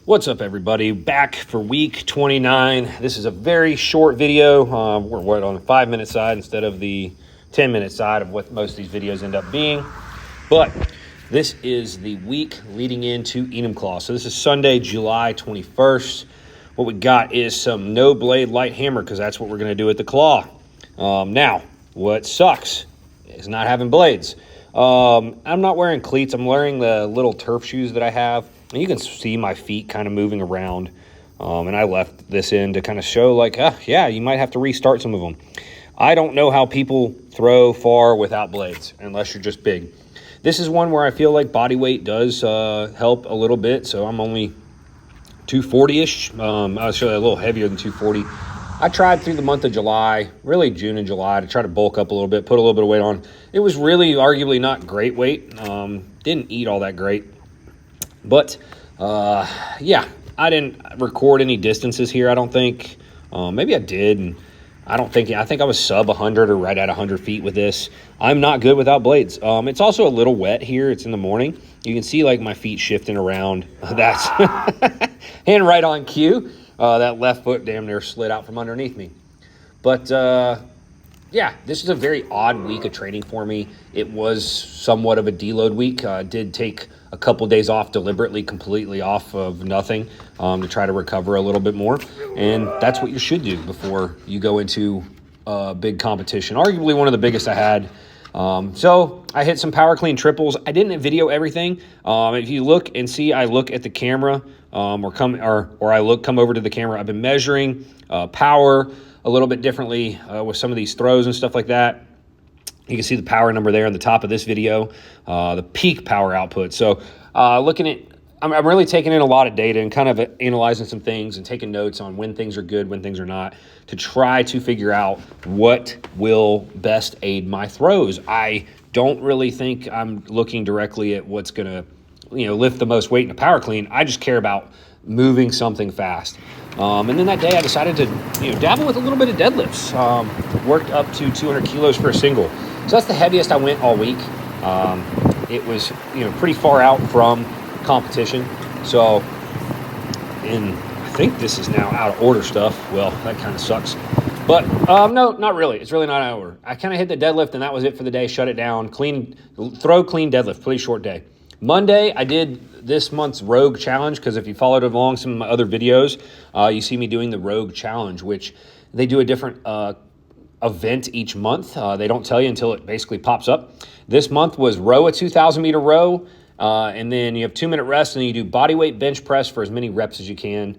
What's up, everybody? Back for week 29. This is a very short video. We're on the 5-minute side instead of the 10-minute side of what most of these videos end up being. But this is the week leading into Enumclaw. So this is Sunday, July 21st. What we got is some no blade light hammer because that's what we're going to do at the claw. Now, what sucks is not having blades. I'm not wearing cleats. I'm wearing the little turf shoes that I have. And you can see my feet kind of moving around. And I left this in to kind of show like, yeah, you might have to restart some of them. I don't know how people throw far without blades unless you're just big. This is one where I feel like body weight does help a little bit. So I'm only 240-ish. I was actually a little heavier than 240. I tried through the month of July, really June and July, to try to bulk up a little bit, put a little bit of weight on. It was really arguably not great weight. Didn't eat all that great. But, yeah, I didn't record any distances here, I don't think. Maybe I did, and I think I was sub 100 or right at 100 feet with this. I'm not good without blades. It's also a little wet here. It's in the morning. You can see, like, my feet shifting around. That's and right on cue. That left foot damn near slid out from underneath me. But, yeah, this is a very odd week of training for me. It was somewhat of a deload week. Did take a couple days off deliberately, completely off of nothing to try to recover a little bit more. And that's what you should do before you go into a big competition. Arguably one of the biggest I had. So I hit some power clean triples. I didn't video everything. If you look and see, I look at the camera come over to the camera. I've been measuring power a little bit differently with some of these throws and stuff like that. You can see the power number there on the top of this video, the peak power output. So looking at, I'm really taking in a lot of data and kind of analyzing some things and taking notes on when things are good, when things are not, to try to figure out what will best aid my throws. I don't really think I'm looking directly at what's going to, lift the most weight in a power clean. I just care about moving something fast. And then that day I decided to, dabble with a little bit of deadlifts. Worked up to 200 kilos for a single. So that's the heaviest I went all week. It was, pretty far out from competition. So, and I think this is now out of order stuff. Well, that kind of sucks. But no, not really. It's really not out of order. I kind of hit the deadlift and that was it for the day. Shut it down. Clean deadlift. Pretty short day. Monday, I did this month's Rogue Challenge because if you followed along some of my other videos, you see me doing the Rogue Challenge, which they do a different event each month. They don't tell you until it basically pops up. This month was row a 2,000-meter row, and then you have 2-minute rest, and then you do body weight bench press for as many reps as you can.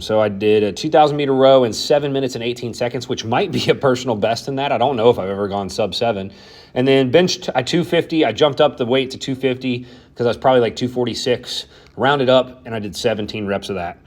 So I did a 2,000-meter row in 7 minutes and 18 seconds, which might be a personal best in that. I don't know if I've ever gone sub 7. And then benched at 250. I jumped up the weight to 250 because I was probably like 246. Rounded up, and I did 17 reps of that.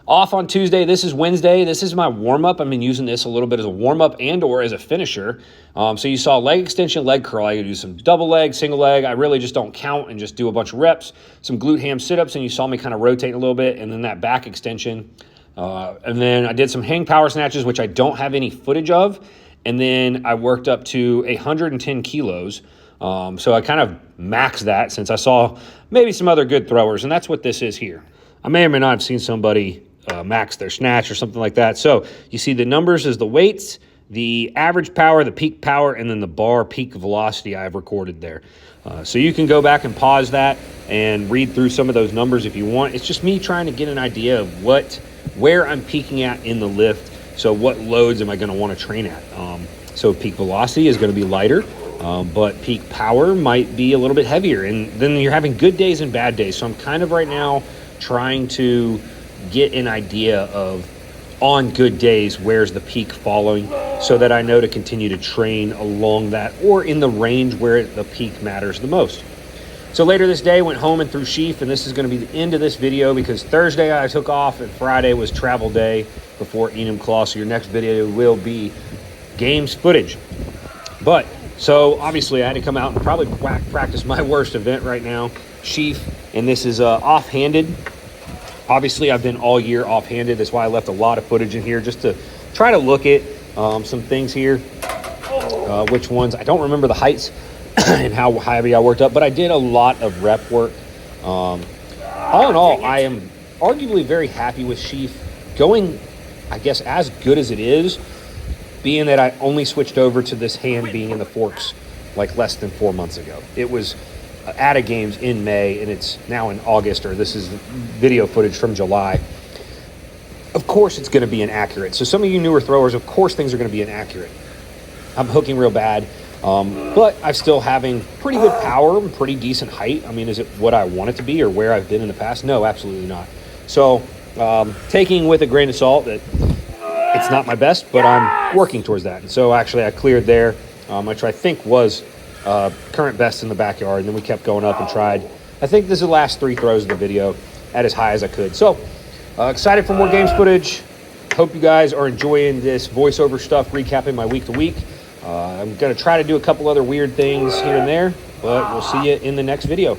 Off on Tuesday. This is Wednesday. This is my warm-up. I've been using this a little bit as a warm-up and or as a finisher. So you saw leg extension, leg curl. I do some double leg, single leg. I really just don't count and just do a bunch of reps. Some glute ham sit-ups, and you saw me kind of rotate a little bit, and then that back extension. And then I did some hang power snatches, which I don't have any footage of. And then I worked up to 110 kilos. So I kind of maxed that since I saw maybe some other good throwers, and that's what this is here. I may or may not have seen somebody max their snatch or something like that. So you see the numbers is the weights, the average power, the peak power, and then the bar peak velocity I've recorded there. So you can go back and pause that and read through some of those numbers if you want. It's just me trying to get an idea of where I'm peaking at in the lift. So what loads am I going to want to train at? So peak velocity is going to be lighter, but peak power might be a little bit heavier. And then you're having good days and bad days. So I'm kind of right now trying to get an idea of, on good days, where's the peak falling so that I know to continue to train along that or in the range where the peak matters the most. So later this day, went home and threw sheaf, and this is going to be the end of this video because Thursday I took off and Friday was travel day before Enumclaw. So your next video will be games footage. But so obviously I had to come out and probably practice my worst event right now, sheaf, and this is offhanded. Obviously, I've been all year offhanded. That's why I left a lot of footage in here just to try to look at some things here. Which ones? I don't remember the heights and how heavy I worked up, but I did a lot of rep work. All in all, I am arguably very happy with sheath going, I guess, as good as it is, being that I only switched over to this hand being in the forks like less than 4 months ago. It was at a games in May, and it's now in August, or this is video footage from July. Of course it's going to be inaccurate. So some of you newer throwers, of course things are going to be inaccurate. I'm hooking real bad, but I'm still having pretty good power and pretty decent height. I mean, is it what I want it to be or where I've been in the past? No, absolutely not. So taking with a grain of salt that it's not my best, but I'm working towards that. And so actually I cleared there, which I think was current best in the backyard. And then we kept going up and tried. I think this is the last 3 throws of the video at as high as I could. So excited for more games footage. Hope you guys are enjoying this voiceover stuff, recapping my week to week. I'm going to try to do a couple other weird things here and there, but we'll see you in the next video.